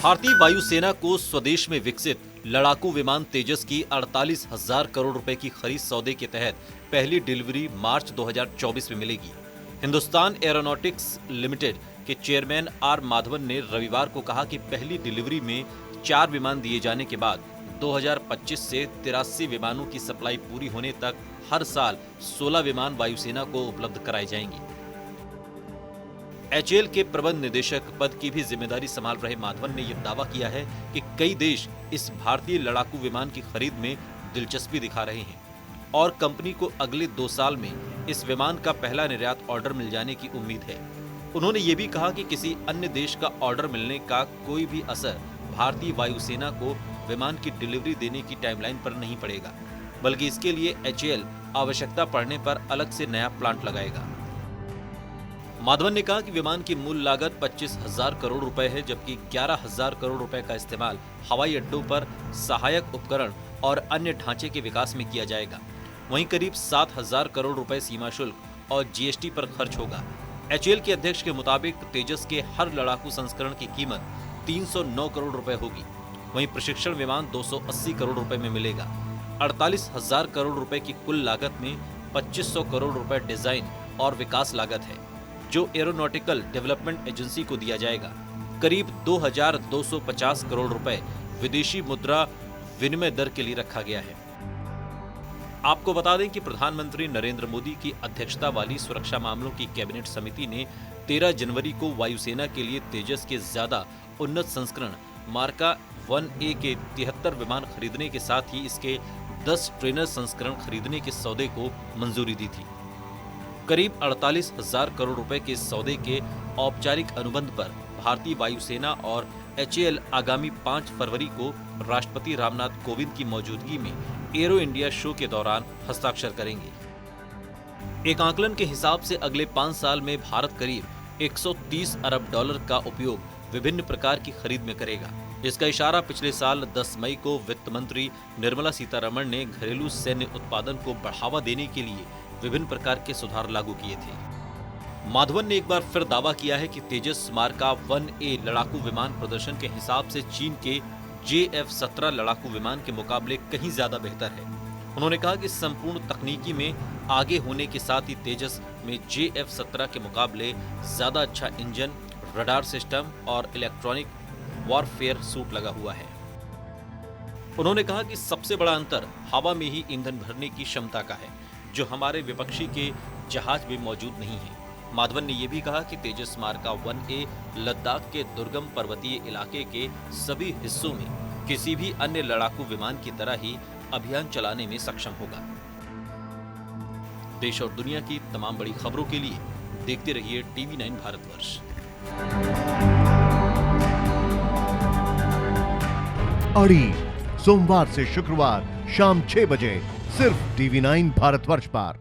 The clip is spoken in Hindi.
भारतीय वायुसेना को स्वदेश में विकसित लड़ाकू विमान तेजस की 48,000 करोड़ रुपए की खरीद सौदे के तहत पहली डिलीवरी मार्च 2024 में मिलेगी। हिंदुस्तान एरोनॉटिक्स लिमिटेड के चेयरमैन आर माधवन ने रविवार को कहा कि पहली डिलीवरी में 4 विमान दिए जाने के बाद 2025 से 83 विमानों की सप्लाई पूरी होने तक हर साल 16 विमान वायुसेना को उपलब्ध कराए जाएंगे। एचएएल के प्रबंध निदेशक पद की भी जिम्मेदारी संभाल रहे माधवन ने यह दावा किया है कि कई देश इस भारतीय लड़ाकू विमान की खरीद में दिलचस्पी दिखा रहे हैं और कंपनी को अगले 2 साल में इस विमान का पहला निर्यात ऑर्डर मिल जाने की उम्मीद है। उन्होंने ये भी कहा कि किसी अन्य देश का ऑर्डर मिलने का कोई भी असर भारतीय वायुसेना को विमान की डिलीवरी देने की टाइमलाइन पर नहीं पड़ेगा, बल्कि इसके लिए एचएएल आवश्यकता पड़ने पर अलग से नया प्लांट लगाएगा। माधवन ने कहा कि विमान की मूल लागत 25,000 करोड़ रुपए है, जबकि 11,000 करोड़ रुपए का इस्तेमाल हवाई अड्डों पर सहायक उपकरण और अन्य ढांचे के विकास में किया जाएगा। वहीं करीब 7,000 करोड़ रुपए सीमा शुल्क और जीएसटी पर खर्च होगा। एचएएल के अध्यक्ष के मुताबिक तेजस के हर लड़ाकू संस्करण की कीमत 309 करोड़ रुपए होगी। वहीं प्रशिक्षण विमान 280 करोड़ रुपए में मिलेगा। 48,000 करोड़ रुपए की कुल लागत में 2500 करोड़ रुपए डिजाइन और विकास लागत है, जो एरोनॉटिकल डेवलपमेंट एजेंसी को दिया जाएगा। करीब 2,250 करोड़ रुपए विदेशी मुद्रा विनिमय दर के लिए रखा गया है। आपको बता दें कि प्रधानमंत्री नरेंद्र मोदी की अध्यक्षता वाली सुरक्षा मामलों की कैबिनेट समिति ने 13 जनवरी को वायुसेना के लिए तेजस के ज्यादा उन्नत संस्करण मार्का 1A के 73 विमान खरीदने के साथ ही इसके 10 ट्रेनर संस्करण खरीदने के सौदे को मंजूरी दी थी। करीब 48,000 करोड़ रुपए के सौदे के औपचारिक अनुबंध पर भारतीय वायुसेना और एचएएल आगामी 5 फरवरी को राष्ट्रपति रामनाथ कोविंद की मौजूदगी में एरो इंडिया शो के दौरान हस्ताक्षर करेंगे। एक आकलन के हिसाब से अगले 5 साल में भारत करीब 130 अरब डॉलर का उपयोग विभिन्न प्रकार की खरीद में करेगा। इसका इशारा पिछले साल 10 मई को वित्त मंत्री निर्मला सीतारमण ने घरेलू सैन्य उत्पादन को बढ़ावा देने के लिए विभिन्न प्रकार के सुधार लागू किए थे। माधवन ने एक बार फिर दावा किया है कि तेजस मार्का 1A लड़ाकू विमान प्रदर्शन के हिसाब से चीन के JF-17 लड़ाकू विमान के मुकाबले कहीं ज्यादा बेहतर है। उन्होंने कहा कि संपूर्ण तकनीकी में आगे होने के साथ ही तेजस में JF-17 के मुकाबले ज्यादा अच्छा इंजन, रडार सिस्टम और इलेक्ट्रॉनिक वॉरफेयर सूट लगा हुआ है। उन्होंने कहा कि सबसे बड़ा अंतर हवा में ही ईंधन भरने की क्षमता का है, जो हमारे विपक्षी के जहाज में मौजूद नहीं है। माधवन ने यह भी कहा कि तेजस मार्का 1A लद्दाख के दुर्गम पर्वतीय इलाके के सभी हिस्सों में किसी भी अन्य लड़ाकू विमान की तरह ही अभियान चलाने में सक्षम होगा। देश और दुनिया की तमाम बड़ी खबरों के लिए देखते रहिए TV9 भारतवर्ष। अड़ी सोमवार से शुक्रवार शाम 6 बजे सिर्फ TV9 भारतवर्ष पर।